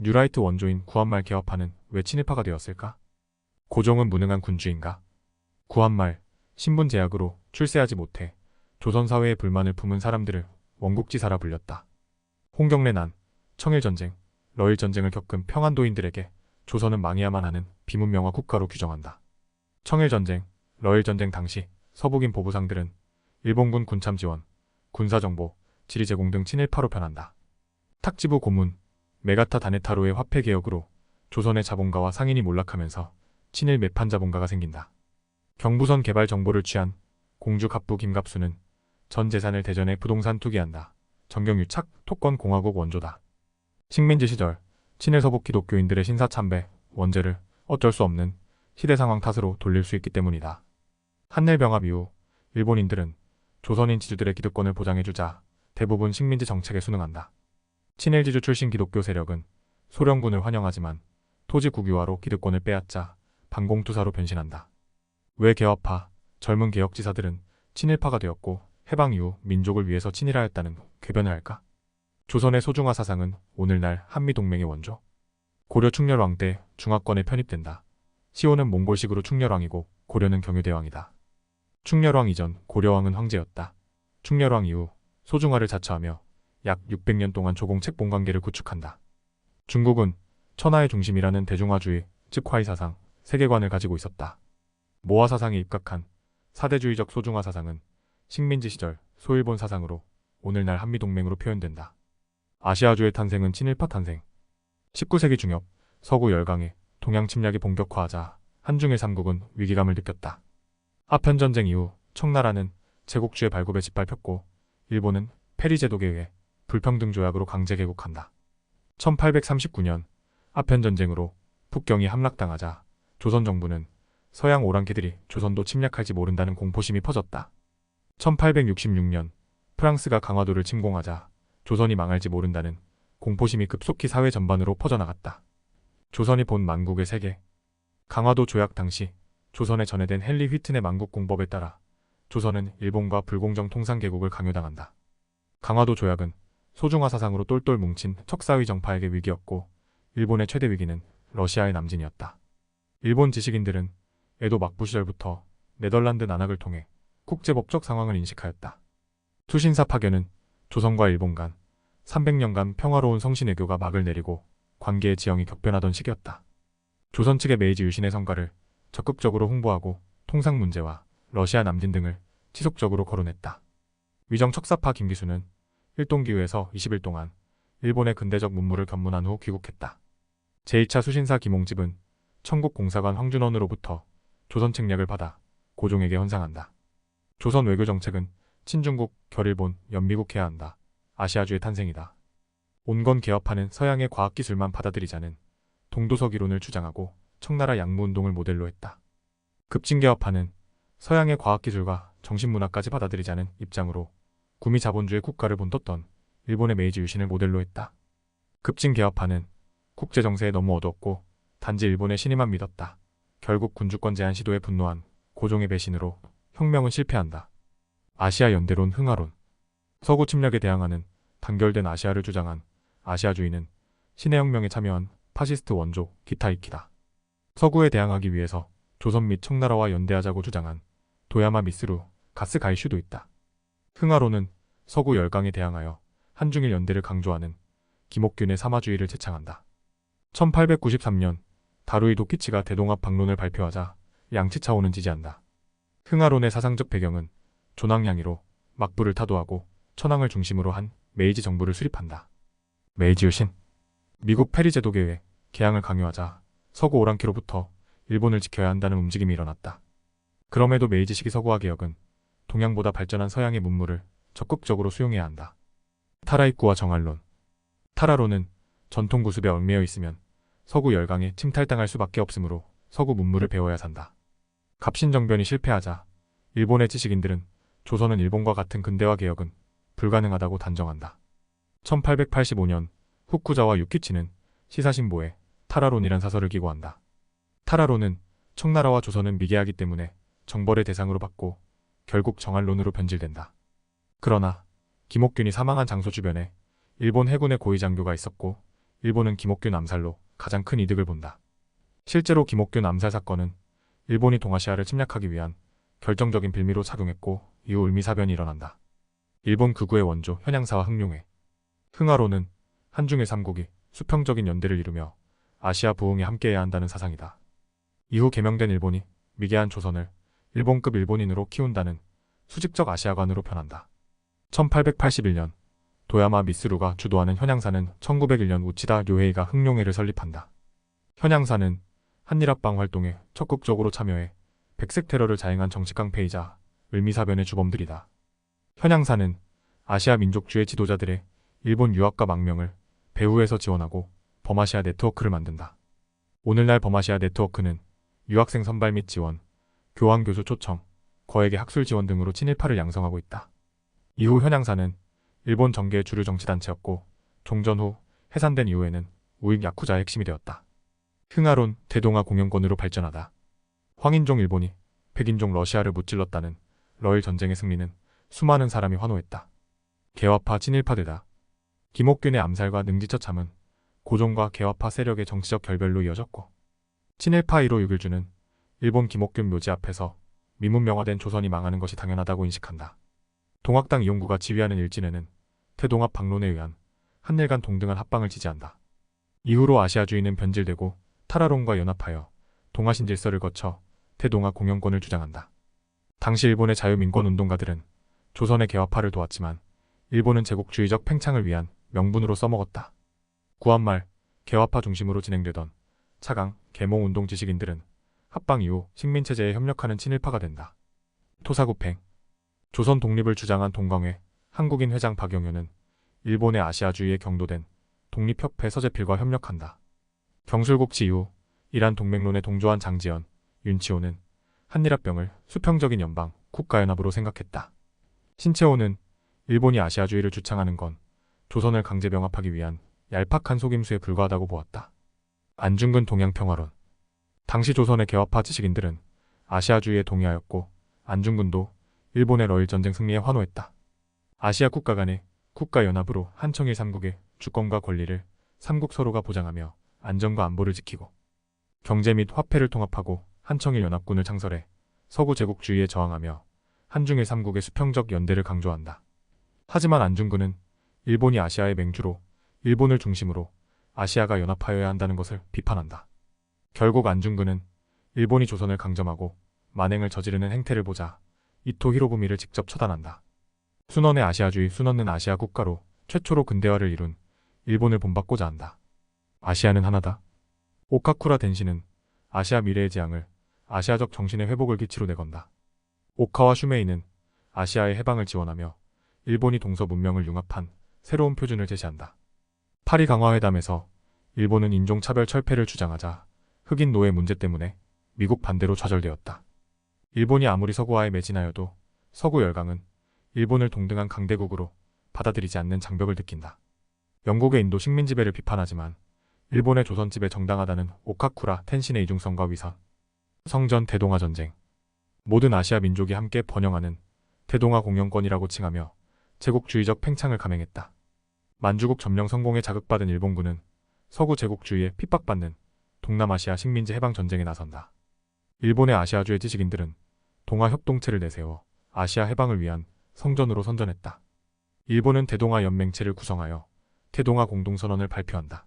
뉴라이트 원조인 구한말 개업파는 왜 친일파가 되었을까? 고종은 무능한 군주인가? 구한말, 신분 제약으로 출세하지 못해 조선사회의 불만을 품은 사람들을 원국지사라 불렸다. 홍경래 난, 청일전쟁, 러일전쟁을 겪은 평안도인들에게 조선은 망해야만 하는 비문명화 국가로 규정한다. 청일전쟁, 러일전쟁 당시 서북인 보부상들은 일본군 군참 지원, 군사정보, 지리 제공 등 친일파로 변한다. 탁지부 고문, 메가타 다네타로의 화폐 개혁으로 조선의 자본가와 상인이 몰락하면서 친일 매판 자본가가 생긴다. 경부선 개발 정보를 취한 공주 갑부 김갑수는 전 재산을 대전에 부동산 투기한다. 정경유착 토권공화국 원조다. 식민지 시절 친일 서북 기독교인들의 신사참배, 원죄를 어쩔 수 없는 시대 상황 탓으로 돌릴 수 있기 때문이다. 한일 병합 이후 일본인들은 조선인 지주들의 기득권을 보장해주자 대부분 식민지 정책에 순응한다. 친일 지주 출신 기독교 세력은 소련군을 환영하지만 토지 국유화로 기득권을 빼앗자 반공투사로 변신한다. 왜 개화파, 젊은 개혁지사들은 친일파가 되었고 해방 이후 민족을 위해서 친일하였다는 궤변을 할까? 조선의 소중화 사상은 오늘날 한미동맹의 원조. 고려 충렬왕 때 중화권에 편입된다. 시호는 몽골식으로 충렬왕이고 고려는 경유대왕이다. 충렬왕 이전 고려왕은 황제였다. 충렬왕 이후 소중화를 자처하며 약 600년 동안 조공책 봉관계를 구축한다. 중국은 천하의 중심이라는 대중화주의, 즉 화이 사상, 세계관을 가지고 있었다. 모화 사상에 입각한 사대주의적 소중화 사상은 식민지 시절 소일본 사상으로 오늘날 한미동맹으로 표현된다. 아시아주의 탄생은 친일파 탄생. 19세기 중엽 서구 열강에 동양 침략이 본격화하자 한중일 삼국은 위기감을 느꼈다. 아편전쟁 이후 청나라는 제국주의 발굽에 짓밟혔고 일본은 페리제독에 의해 불평등 조약으로 강제 개국한다. 1839년 아편전쟁으로 북경이 함락당하자 조선 정부는 서양 오랑캐들이 조선도 침략할지 모른다는 공포심이 퍼졌다. 1866년 프랑스가 강화도를 침공하자 조선이 망할지 모른다는 공포심이 급속히 사회 전반으로 퍼져나갔다. 조선이 본 만국의 세계. 강화도 조약 당시 조선에 전해된 헨리 휘튼의 만국 공법에 따라 조선은 일본과 불공정 통상 개국을 강요당한다. 강화도 조약은 소중화 사상으로 똘똘 뭉친 척사위 정파에게 위기였고 일본의 최대 위기는 러시아의 남진이었다. 일본 지식인들은 에도 막부 시절부터 네덜란드 난학을 통해 국제법적 상황을 인식하였다. 투신사 파견은 조선과 일본 간 300년간 평화로운 성신외교가 막을 내리고 관계의 지형이 격변하던 시기였다. 조선 측의 메이지 유신의 성과를 적극적으로 홍보하고 통상 문제와 러시아 남진 등을 지속적으로 거론했다. 위정 척사파 김기수는 일동기후에서 20일 동안 일본의 근대적 문물을 견문한 후 귀국했다. 제2차 수신사 김홍집은 청국공사관 황준원으로부터 조선 책략을 받아 고종에게 헌상한다. 조선 외교 정책은 친중국, 결일본, 연미국 해야 한다. 아시아주의 탄생이다. 온건 개업하는 서양의 과학기술만 받아들이자는 동도석 이론을 주장하고 청나라 양무운동을 모델로 했다. 급진개업파는 서양의 과학기술과 정신문화까지 받아들이자는 입장으로 구미 자본주의 국가를 본떴던 일본의 메이지 유신을 모델로 했다. 급진개업파는 국제정세에 너무 어두웠고 단지 일본의 신의만 믿었다. 결국 군주권 제한 시도에 분노한 고종의 배신으로 혁명은 실패한다. 아시아 연대론 흥하론. 서구 침략에 대항하는 단결된 아시아를 주장한 아시아주의는 신의 혁명에 참여한 파시스트 원조 기타이키다. 서구에 대항하기 위해서 조선 및 청나라와 연대하자고 주장한 도야마 미스루 가스가이슈도 있다. 흥하론은 서구 열강에 대항하여 한중일 연대를 강조하는 김옥균의 사마주의를 제창한다. 1893년 다루이 도키치가 대동합 방론을 발표하자 양치차오는 지지한다. 흥하론의 사상적 배경은 조낭양이로 막부를 타도하고 천황을 중심으로 한 메이지 정부를 수립한다. 메이지 유신. 미국 페리 제독에 의해 개항을 강요하자 서구 오랑캐로부터 일본을 지켜야 한다는 움직임이 일어났다. 그럼에도 메이지 시기 서구화 개혁은 동양보다 발전한 서양의 문물을 적극적으로 수용해야 한다. 타라입구와 정할론. 타라론은 전통 구습에 얽매여 있으면 서구 열강에 침탈당할 수밖에 없으므로 서구 문물을 배워야 산다. 갑신정변이 실패하자 일본의 지식인들은 조선은 일본과 같은 근대화 개혁은 불가능하다고 단정한다. 1885년 후쿠자와 유키치는 시사신보에 타라론이란 사설을 기고한다. 타라론은 청나라와 조선은 미개하기 때문에 정벌의 대상으로 받고 결국 정할론으로 변질된다. 그러나 김옥균이 사망한 장소 주변에 일본 해군의 고위 장교가 있었고 일본은 김옥균 암살로 가장 큰 이득을 본다. 실제로 김옥균 암살 사건은 일본이 동아시아를 침략하기 위한 결정적인 빌미로 작용했고 이후 을미사변이 일어난다. 일본 극우의 원조 현양사와 흥룡회, 흥하로는 한중일 삼국이 수평적인 연대를 이루며 아시아 부흥에 함께해야 한다는 사상이다. 이후 개명된 일본이 미개한 조선을 일본급 일본인으로 키운다는 수직적 아시아관으로 변한다. 1881년 도야마 미스루가 주도하는 현양사는 1901년 우치다 료헤이가 흥룡회를 설립한다. 현양사는 한일합방 활동에 적극적으로 참여해 백색 테러를 자행한 정치 깡패이자 을미사변의 주범들이다. 현양사는 아시아 민족주의 지도자들의 일본 유학과 망명을 배후에서 지원하고 범아시아 네트워크를 만든다. 오늘날 범아시아 네트워크는 유학생 선발 및 지원, 교환 교수 초청, 거액의 학술 지원 등으로 친일파를 양성하고 있다. 이후 현양사는 일본 정계의 주류 정치단체였고 종전 후 해산된 이후에는 우익 야쿠자의 핵심이 되었다. 흥하론 대동아 공영권으로 발전하다. 황인종 일본이 백인종 러시아를 무찔렀다는 러일 전쟁의 승리는 수많은 사람이 환호했다. 개화파 친일파되다. 김옥균의 암살과 능지처참은 고종과 개화파 세력의 정치적 결별로 이어졌고 친일파 1호 6일주는 일본 김옥균 묘지 앞에서 미문명화된 조선이 망하는 것이 당연하다고 인식한다. 동학당 이용구가 지휘하는 일진회는 태동합 방론에 의한 한일 간 동등한 합방을 지지한다. 이후로 아시아주의는 변질되고 타라론과 연합하여 동아신 질서를 거쳐 태동아 공영권을 주장한다. 당시 일본의 자유민권운동가들은 조선의 개화파를 도왔지만 일본은 제국주의적 팽창을 위한 명분으로 써먹었다. 구한말 개화파 중심으로 진행되던 차강, 계몽운동 지식인들은 합방 이후 식민체제에 협력하는 친일파가 된다. 토사구팽 조선 독립을 주장한 동광회 한국인 회장 박영효는 일본의 아시아주의에 경도된 독립협회 서재필과 협력한다. 경술국치 이후 이란 동맹론에 동조한 장지연, 윤치호는 한일합병을 수평적인 연방, 국가연합으로 생각했다. 신채호는 일본이 아시아주의를 주창하는 건 조선을 강제병합하기 위한 얄팍한 속임수에 불과하다고 보았다. 안중근 동양평화론 당시 조선의 개화파 지식인들은 아시아주의에 동의하였고 안중근도 일본의 러일 전쟁 승리에 환호했다. 아시아 국가 간의 국가연합으로 한청일 삼국의 주권과 권리를 삼국 서로가 보장하며 안전과 안보를 지키고 경제 및 화폐를 통합하고 한청일 연합군을 창설해 서구 제국주의에 저항하며 한중일 삼국의 수평적 연대를 강조한다. 하지만 안중근은 일본이 아시아의 맹주로 일본을 중심으로 아시아가 연합하여야 한다는 것을 비판한다. 결국 안중근은 일본이 조선을 강점하고 만행을 저지르는 행태를 보자 이토 히로부미를 직접 처단한다. 순원의 아시아주의 순원은 아시아 국가로 최초로 근대화를 이룬 일본을 본받고자 한다. 아시아는 하나다. 오카쿠라 덴시는 아시아 미래의 지향을 아시아적 정신의 회복을 기치로 내건다. 오카와 슈메이는 아시아의 해방을 지원하며 일본이 동서 문명을 융합한 새로운 표준을 제시한다. 파리 강화회담에서 일본은 인종차별 철폐를 주장하자 흑인 노예 문제 때문에 미국 반대로 좌절되었다. 일본이 아무리 서구화에 매진하여도 서구 열강은 일본을 동등한 강대국으로 받아들이지 않는 장벽을 느낀다. 영국의 인도 식민 지배를 비판하지만 일본의 조선 지배 정당하다는 오카쿠라 텐신의 이중성과 위선, 성전 대동아 전쟁, 모든 아시아 민족이 함께 번영하는 대동아 공영권이라고 칭하며 제국주의적 팽창을 감행했다. 만주국 점령 성공에 자극받은 일본군은 서구 제국주의에 핍박받는 동남아시아 식민지 해방 전쟁에 나선다. 일본의 아시아주의 지식인들은 동아 협동체를 내세워 아시아 해방을 위한 성전으로 선전했다. 일본은 대동아 연맹체를 구성하여 대동아 공동선언을 발표한다.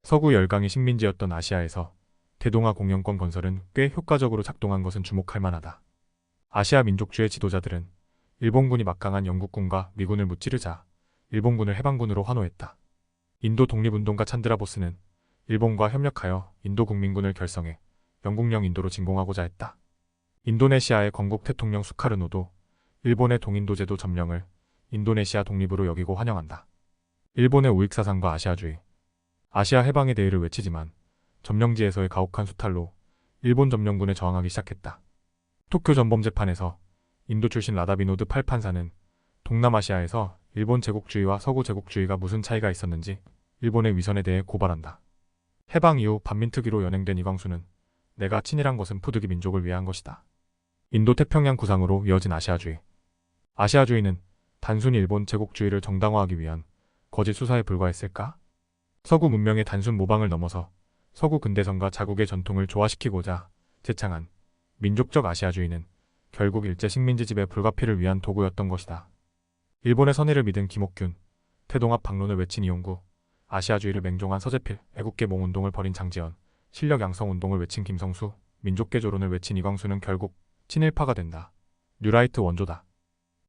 서구 열강이 식민지였던 아시아에서 대동아 공영권 건설은 꽤 효과적으로 작동한 것은 주목할 만하다. 아시아 민족주의 지도자들은 일본군이 막강한 영국군과 미군을 무찌르자 일본군을 해방군으로 환호했다. 인도 독립운동가 찬드라 보스는 일본과 협력하여 인도 국민군을 결성해 영국령 인도로 진공하고자 했다. 인도네시아의 건국 대통령 수카르노도 일본의 동인도제도 점령을 인도네시아 독립으로 여기고 환영한다. 일본의 우익사상과 아시아주의, 아시아 해방의 대의를 외치지만 점령지에서의 가혹한 수탈로 일본 점령군에 저항하기 시작했다. 도쿄 전범재판에서 인도 출신 라다비노드 팔판사는 동남아시아에서 일본 제국주의와 서구 제국주의가 무슨 차이가 있었는지 일본의 위선에 대해 고발한다. 해방 이후 반민특위로 연행된 이광수는 내가 친일한 것은 푸드기 민족을 위한 것이다. 인도 태평양 구상으로 이어진 아시아주의. 아시아주의는 단순히 일본 제국주의를 정당화하기 위한 거짓 수사에 불과했을까? 서구 문명의 단순 모방을 넘어서 서구 근대성과 자국의 전통을 조화시키고자 제창한 민족적 아시아주의는 결국 일제 식민지 지배 불가피를 위한 도구였던 것이다. 일본의 선의를 믿은 김옥균, 태동합 방론을 외친 이용구, 아시아주의를 맹종한 서재필, 애국계 몽운동을 벌인 장지연, 실력 양성 운동을 외친 김성수, 민족개조론을 외친 이광수는 결국 친일파가 된다. 뉴라이트 원조다.